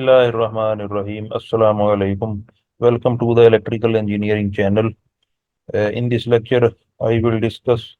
Bismillahirrahmanirrahim. Assalamu alaikum. Welcome to the Electrical Engineering channel. In this lecture, I will discuss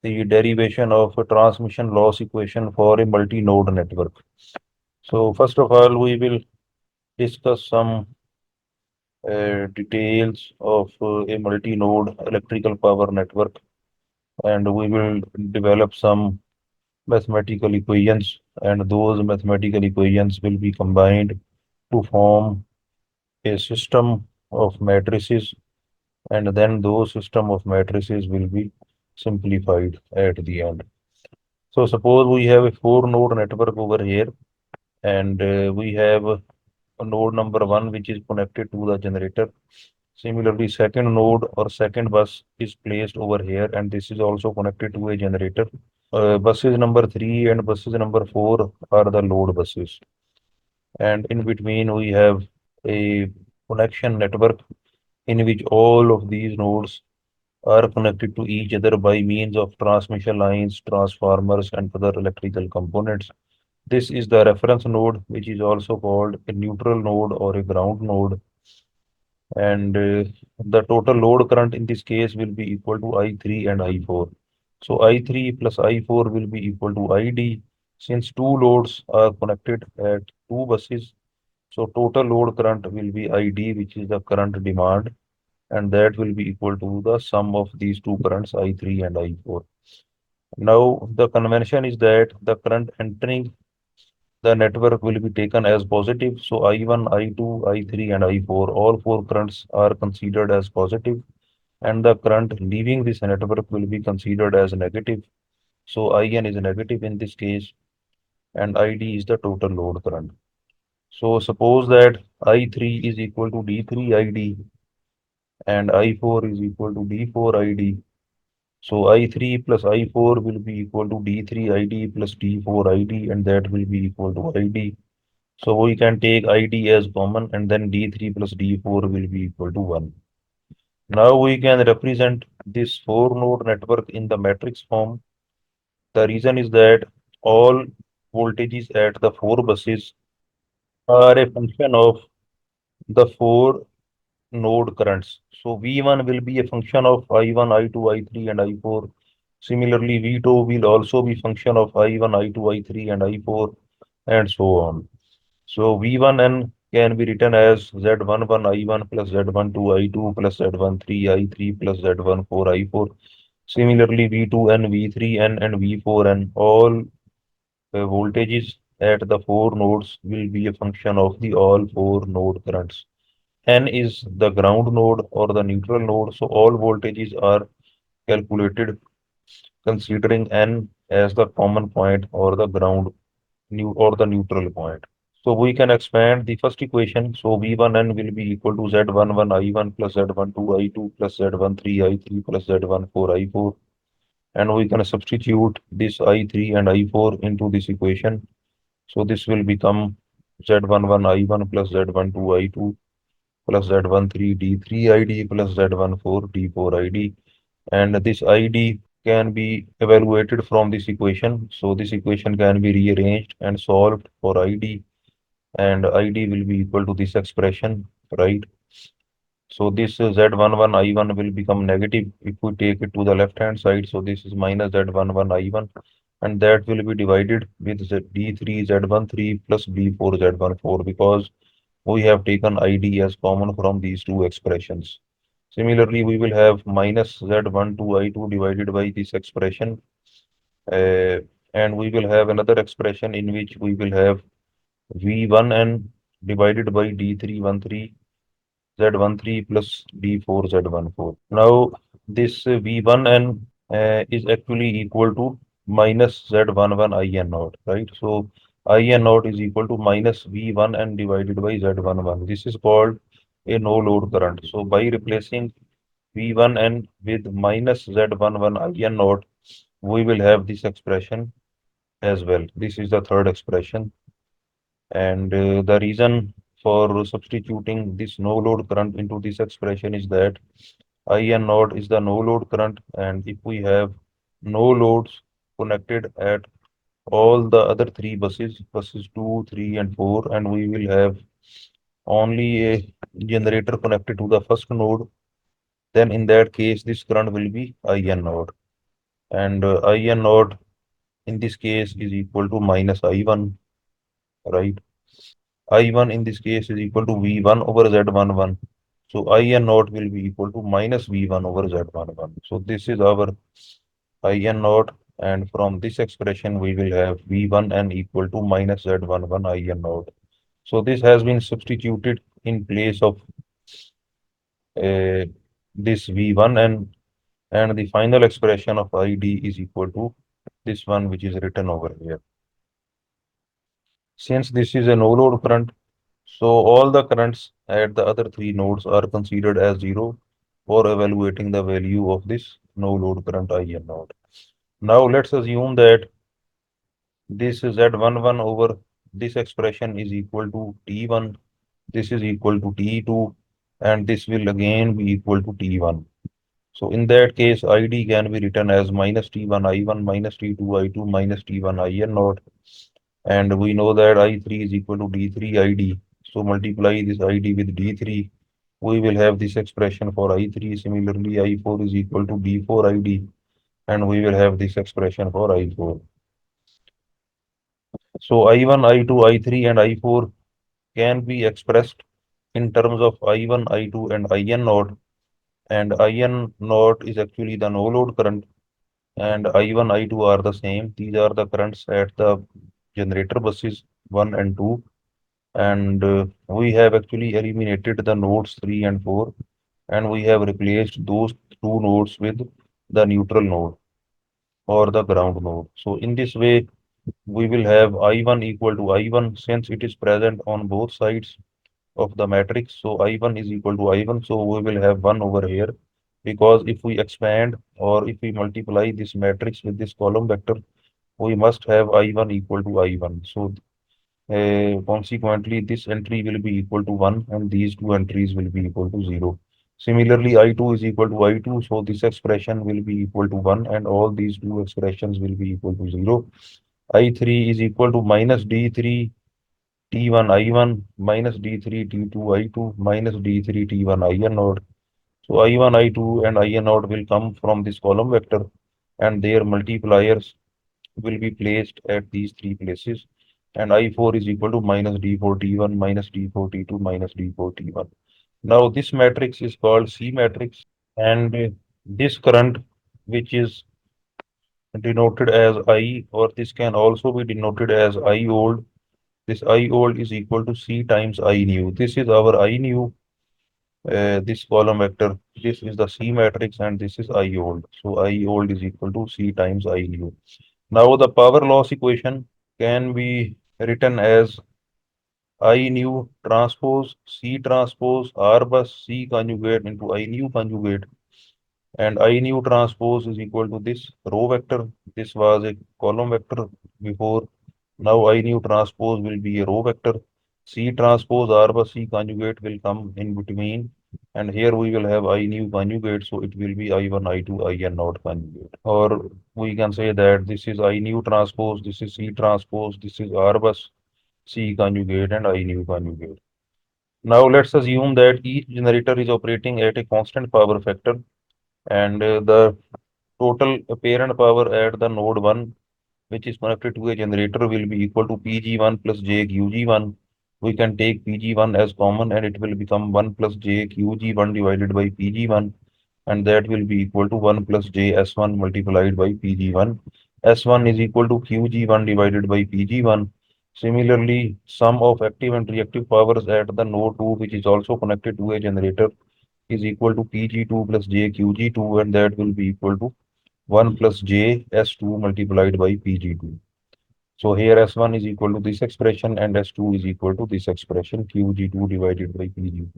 the derivation of a transmission loss equation for a multi-node network. So, first of all, we will discuss some details of a multi-node electrical power network, and we will develop some mathematical equations, and those mathematical equations will be combined to form a system of matrices, and then those system of matrices will be simplified at the end. So suppose we have a four node network over here, and we have a node number one which is connected to the generator. Similarly, second node or second bus is placed over here, and this is also connected to a generator. Buses number three and buses number four are the load buses, and in between we have a connection network in which all of these nodes are connected to each other by means of transmission lines, transformers, and other electrical components. This is the reference node, which is also called a neutral node or a ground node. And the total load current in this case will be equal to I3 and I4. So I3 plus I4 will be equal to ID. Since two loads are connected at two buses, so total load current will be ID, which is the current demand, and that will be equal to the sum of these two currents I3 and I4. Now the convention is that the current entering the network will be taken as positive. So I1, I2, I3 and I4, all four currents are considered as positive, and the current leaving this network will be considered as negative. So IN is negative in this case, and ID is the total load current. So suppose that I3 is equal to D3 ID and I4 is equal to D4 ID. So I3 plus I4 will be equal to D3 ID plus D4 ID, and that will be equal to ID. So we can take ID as common, and then D3 plus D4 will be equal to 1. Now we can represent this four node network in the matrix form. The reason is that all voltages at the four buses are a function of the four node currents. So V1 will be a function of I1, I2, I3, and I4. Similarly, V2 will also be function of I1, I2, I3, and I4, and so on. So V1n can be written as Z11 I1 plus Z12 I2 plus Z13 I3 plus Z14 I4. Similarly, V2n, V3n, and V4n, all voltages at the four nodes will be a function of the all four node currents. N is the ground node or the neutral node, so all voltages are calculated considering N as the common point or the ground new or the neutral point. So we can expand the first equation. So V1N will be equal to Z11 I1 plus Z12 I2 plus Z13 I3 plus Z14 I4. And we can substitute this I3 and I4 into this equation. So this will become Z11 I1 plus Z12 I2 plus Z13 D3 ID plus Z14 D4 ID. And this ID can be evaluated from this equation. So this equation can be rearranged and solved for ID, and ID will be equal to this expression, right? So this Z11 I1 will become negative if we take it to the left hand side. So this is minus Z11 I1, and that will be divided with D3 Z13 plus D4 Z14 because we have taken ID as common from these two expressions. Similarly, we will have minus Z12 I2 divided by this expression, uh, and we will have another expression in which we will have V1N divided by D313 Z13 plus D4 Z14. Now, this V1N is actually equal to minus Z11 IN naught, right? So, IN naught is equal to minus V1N divided by Z11. This is called a no load current. So, by replacing V1N with minus Z11 IN naught, we will have this expression as well. This is the third expression. And the reason for substituting this no load current into this expression is that IN naught is the no load current, and if we have no loads connected at all the other three buses, buses 2, 3, and 4, and we will have only a generator connected to the first node. Then in that case, this current will be IN node. And IN node in this case is equal to minus I1, right? I1 in this case is equal to V1 over Z11. So IN naught will be equal to minus V1 over Z11. So this is our IN naught, and from this expression we will have V1 n equal to minus Z11 IN naught. So this has been substituted in place of uh, this V1 and the final expression of ID is equal to this one which is written over here. Since this is a no load current, so all the currents at the other three nodes are considered as zero for evaluating the value of this no load current IN node. Now let's assume that this Z11 over this expression is equal to T1, this is equal to T2, and this will again be equal to T1. So in that case, ID can be written as minus T1 I1 minus T2 I2 minus T1 IN node. And we know that I3 is equal to D3 ID. So multiply this ID with D3. We will have this expression for I3. Similarly, I4 is equal to D4 ID. And we will have this expression for I4. So I1, I2, I3, and I4 can be expressed in terms of I1, I2, and IN node. And IN node is actually the no load current. And I1, I2 are the same. These are the currents at the generator buses 1 and 2. And we have actually eliminated the nodes 3 and 4, and we have replaced those two nodes with the neutral node or the ground node. So in this way, we will have I1 equal to I1 since it is present on both sides of the matrix. So I1 is equal to I1. So we will have 1 over here because if we expand or if we multiply this matrix with this column vector, we must have I1 equal to I1. So consequently, this entry will be equal to 1 and these two entries will be equal to 0. Similarly, I2 is equal to I2, so this expression will be equal to 1 and all these two expressions will be equal to 0. I3 is equal to minus D3 T1 I1 minus D3 T2 I2 minus D3 T1 IN node. So I1, I2 and IN node will come from this column vector and their multipliers will be placed at these three places, and I4 is equal to minus D4 T1 minus D4 T2 minus D4 T1. Now this matrix is called C matrix, and this current which is denoted as I, or this can also be denoted as I old. This I old is equal to C times I new. This is our I new, this column vector. This is the C matrix and this is I old. So I old is equal to C times I new. Now the power loss equation can be written as I new transpose C transpose R bus C conjugate into I new conjugate, and I new transpose is equal to this row vector. This was a column vector before. Now I new transpose will be a row vector. C transpose R bus C conjugate will come in between, and here we will have I new conjugate, so it will be I1 I2 IN not conjugate. Or we can say that this is I new transpose, this is C transpose, this is R bus C conjugate and I new conjugate. Now let's assume that each generator is operating at a constant power factor, and the total apparent power at the node 1 which is connected to a generator will be equal to Pg1 plus jQg1. We can take Pg1 as common and it will become 1 plus jQg1 divided by Pg1, and that will be equal to 1 plus jS1 multiplied by Pg1. S1 is equal to Qg1 divided by Pg1. Similarly, sum of active and reactive powers at the node 2 which is also connected to a generator is equal to Pg2 plus jQg2, and that will be equal to 1 plus j S2 multiplied by Pg2. So here S1 is equal to this expression and S2 is equal to this expression Qg2 divided by Pg2.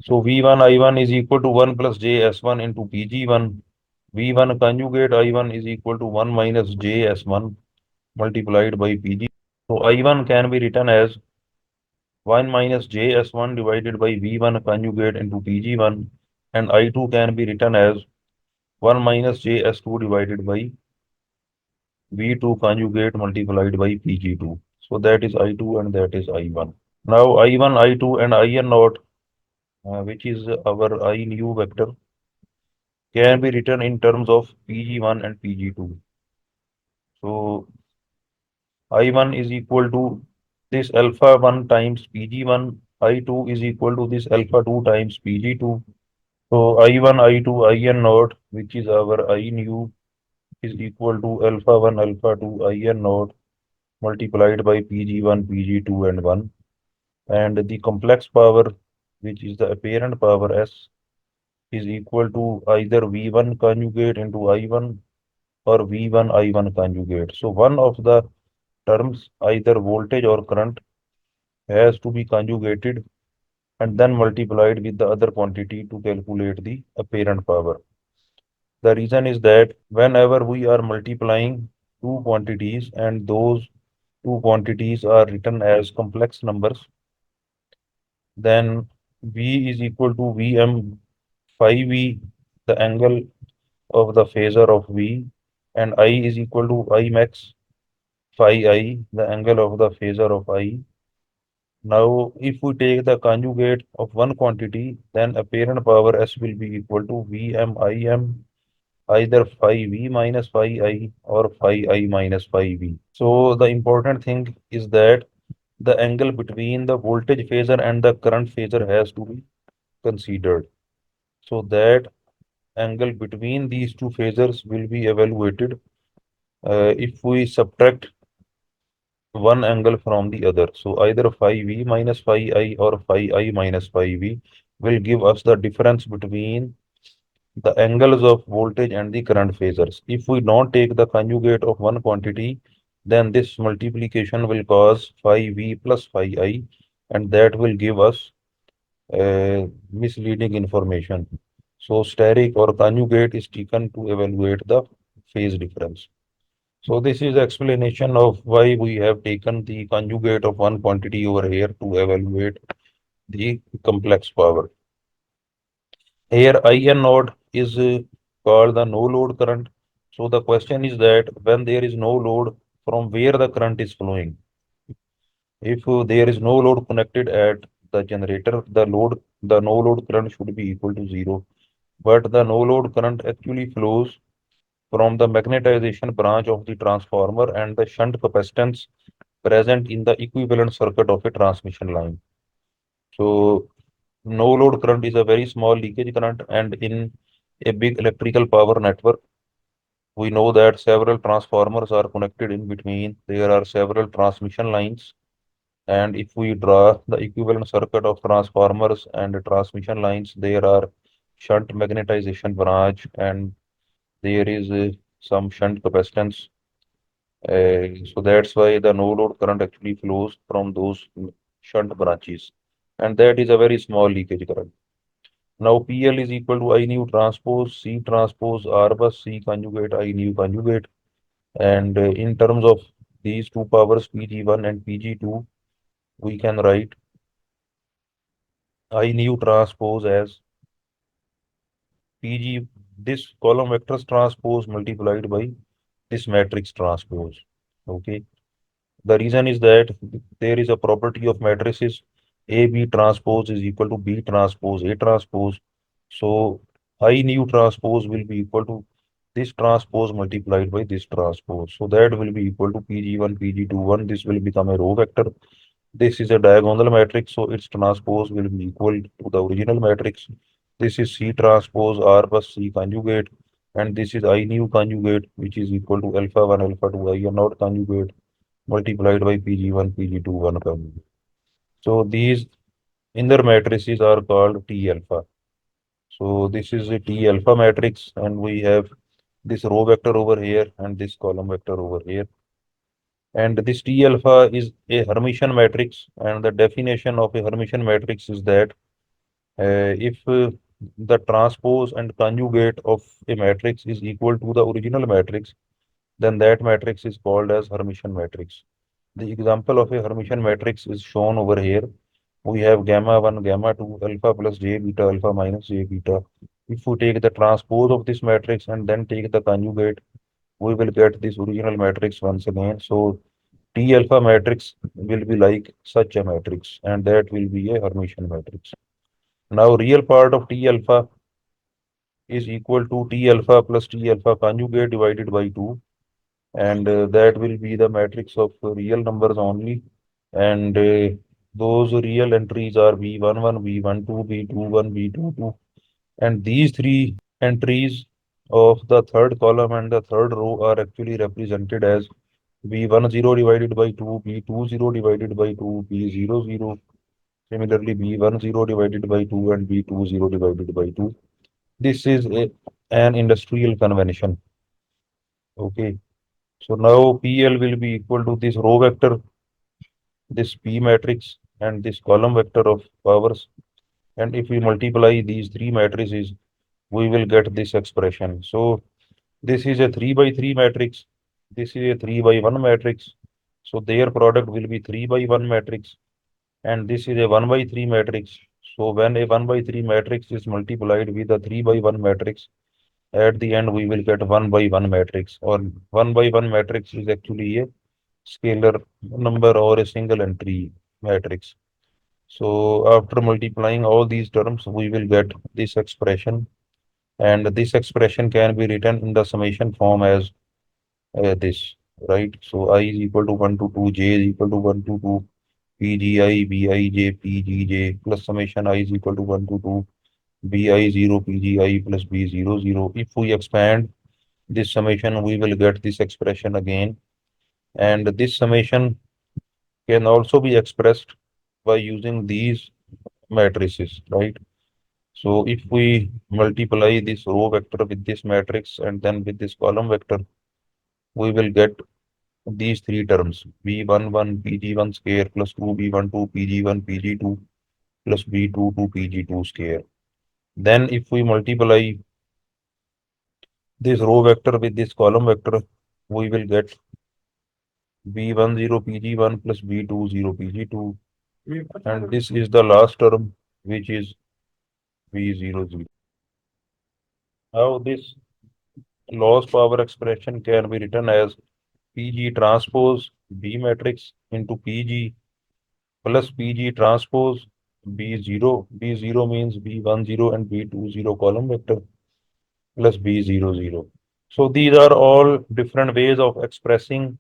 So V1 I1 is equal to 1 plus j S1 into Pg1. V1 conjugate I1 is equal to 1 minus j S1 multiplied by Pg. So I1 can be written as 1 minus j S1 divided by V1 conjugate into Pg1, and I2 can be written as 1 minus j S2 divided by V2 conjugate multiplied by Pg2. So that is I2 and that is I1. Now I1, I2 and In naught, which is our I new vector, can be written in terms of Pg1 and Pg2. So I1 is equal to this alpha 1 times Pg1, I2 is equal to this alpha 2 times Pg2. So I1, I2, In naught, which is our I new, is equal to alpha 1, alpha 2, In naught multiplied by Pg1, Pg2 and 1. And the complex power, which is the apparent power S, is equal to either V1 conjugate into I1 or V1 I1 conjugate. So one of the terms, either voltage or current, has to be conjugated and then multiplied with the other quantity to calculate the apparent power. The reason is that whenever we are multiplying two quantities and those two quantities are written as complex numbers, then V is equal to Vm phi V, the angle of the phasor of V, and I is equal to I max phi I, the angle of the phasor of I. Now, if we take the conjugate of one quantity, then apparent power S will be equal to Vm either phi V minus phi I or phi I minus phi V. So the important thing is that the angle between the voltage phasor and the current phasor has to be considered. So that angle between these two phasors will be evaluated if we subtract one angle from the other. So either phi V minus phi I or phi I minus phi V will give us the difference between the angles of voltage and the current phasors. If we don't take the conjugate of one quantity, then this multiplication will cause phi V plus phi I, and that will give us misleading information. So steric or conjugate is taken to evaluate the phase difference. So this is explanation of why we have taken the conjugate of one quantity over here to evaluate the complex power. Here IN node is called the no load current. So the question is that when there is no load, from where the current is flowing. If there is no load connected at the generator, the no load current should be equal to zero. But the no load current actually flows from the magnetization branch of the transformer and the shunt capacitance present in the equivalent circuit of a transmission line. So no load current is a very small leakage current, and in a big electrical power network, we know that several transformers are connected in between. There are several transmission lines, and if we draw the equivalent circuit of transformers and transmission lines, there are shunt magnetization branch and there is some shunt capacitance. So that's why the no load current actually flows from those shunt branches. And that is a very small leakage current. Now PL is equal to I nu transpose C transpose R bus C conjugate I nu conjugate. And in terms of these two powers PG1 and PG2, we can write I nu transpose as PG, this column vectors transpose multiplied by this matrix transpose. Okay. The reason is that there is a property of matrices AB transpose is equal to B transpose A transpose. So I nu transpose will be equal to this transpose multiplied by this transpose. So that will be equal to PG1, PG2, 1. This will become a row vector. This is a diagonal matrix, so its transpose will be equal to the original matrix. This is C transpose R plus C conjugate, and this is I nu conjugate, which is equal to alpha 1, alpha 2, I naught conjugate multiplied by Pg1, Pg2, 1 conjugate. So these inner matrices are called T alpha. So this is a T alpha matrix, and we have this row vector over here and this column vector over here. And this T alpha is a Hermitian matrix, and the definition of a Hermitian matrix is that if the transpose and conjugate of a matrix is equal to the original matrix, then that matrix is called as Hermitian matrix. The example of a Hermitian matrix is shown over here. We have gamma 1, gamma 2, alpha plus j beta, alpha minus j beta. If we take the transpose of this matrix and then take the conjugate, we will get this original matrix once again. So T alpha matrix will be like such a matrix, and that will be a Hermitian matrix. Now, real part of T alpha is equal to T alpha plus T alpha conjugate divided by 2, and that will be the matrix of real numbers only. And those real entries are V11, V12, V21, V22, and these three entries of the third column and the third row are actually represented as B10 divided by 2, B20 divided by 2, B00. Similarly, B10 divided by 2 and B20 divided by 2. This is an industrial convention. Okay. So now PL will be equal to this row vector, this P matrix, and this column vector of powers. And if we multiply these three matrices, we will get this expression. So this is a 3 by 3 matrix. This is a 3 by 1 matrix. So their product will be 3 by 1 matrix. And this is a 1 by 3 matrix. So when a 1 by 3 matrix is multiplied with a 3 by 1 matrix, at the end we will get 1 by 1 matrix. Or 1 by 1 matrix is actually a scalar number or a single entry matrix. So after multiplying all these terms, we will get this expression. And this expression can be written in the summation form as this, right? So I is equal to 1 to 2, j is equal to 1 to 2, pgi, bij, pgj plus summation I is equal to 1 to 2, bi0, pgi plus b0, 0. If we expand this summation, we will get this expression again. And this summation can also be expressed by using these matrices, right? So if we multiply this row vector with this matrix and then with this column vector, we will get these three terms B11 Pg1 square plus 2B12 Pg1 Pg2 plus B22 Pg2 square. Then if we multiply this row vector with this column vector, we will get B10 Pg1 plus B20 Pg2, and this is the last term, which is B00. Now this loss power expression can be written as Pg transpose B matrix into Pg plus Pg transpose B0. B0 means B10 and B20 column vector plus B00. So these are all different ways of expressing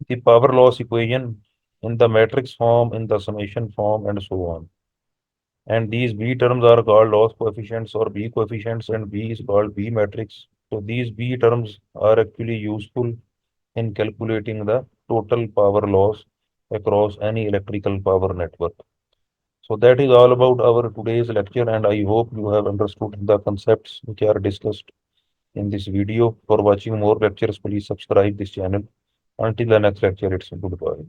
the power loss equation in the matrix form, in the summation form, and so on. And these B terms are called loss coefficients or B coefficients, and B is called B matrix. So these B terms are actually useful in calculating the total power loss across any electrical power network. So that is all about our today's lecture, and I hope you have understood the concepts which are discussed in this video. For watching more lectures, please subscribe this channel. Until the next lecture, it's goodbye.